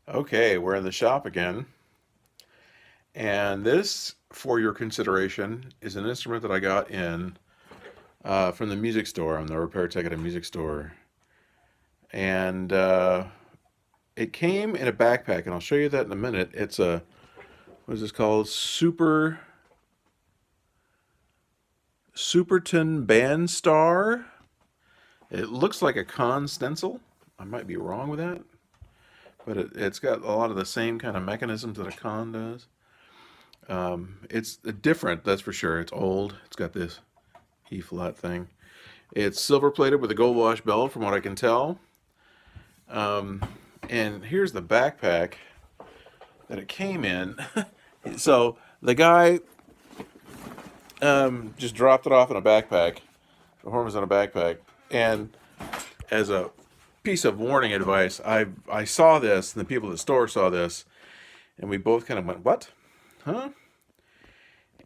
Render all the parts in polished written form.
Okay, we're in the shop again, and this, for your consideration, is an instrument that I got in from the music store. I'm the repair tech at a music store, and it came in a backpack, and I'll show you that in a minute. It's a what is this called? Supertone Bandstar. It looks like a con stencil. I might be wrong with that, but it's got a lot of the same kind of mechanisms that a con does. It's different, that's for sure. It's old. It's got this E flat thing. It's silver plated with a gold wash bell, from what I can tell. Um, and here's the backpack that it came in. So the guy just dropped it off in a backpack. The horn was in a backpack, and as a piece of warning advice, I saw this, and the people at the store saw this, and we both kind of went, "What? Huh?"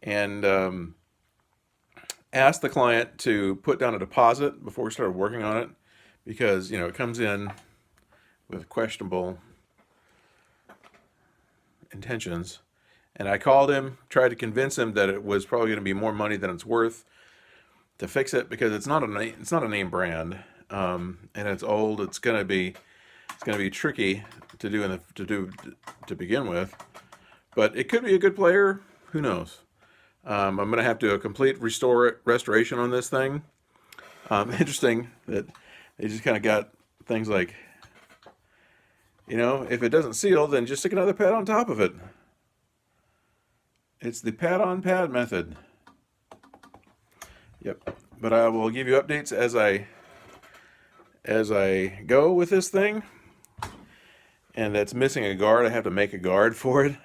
And asked the client to put down a deposit before we started working on it, because it comes in with questionable intentions. And I called him, tried to convince him that it was probably going to be more money than it's worth to fix it, because it's not a name brand, and it's old. It's going to be tricky to to begin with, but it could be a good player. Who knows? I'm going to have to do a complete restoration on this thing. Interesting that they just kind of got things like, if it doesn't seal, then just stick another pad on top of it. It's the pad on pad method. Yep. But I will give you updates as I go with this thing. And that's missing a guard. I have to make a guard for it.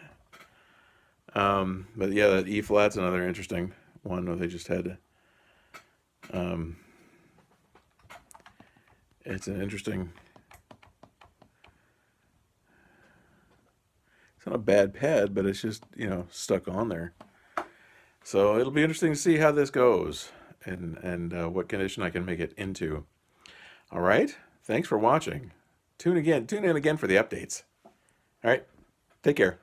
But yeah, that E flat's another interesting one where they just had to. It's an interesting. It's not a bad pad, but it's just stuck on there. So it'll be interesting to see how this goes, and what condition I can make it into. All right. Thanks for watching. Tune in again for the updates. All right. Take care.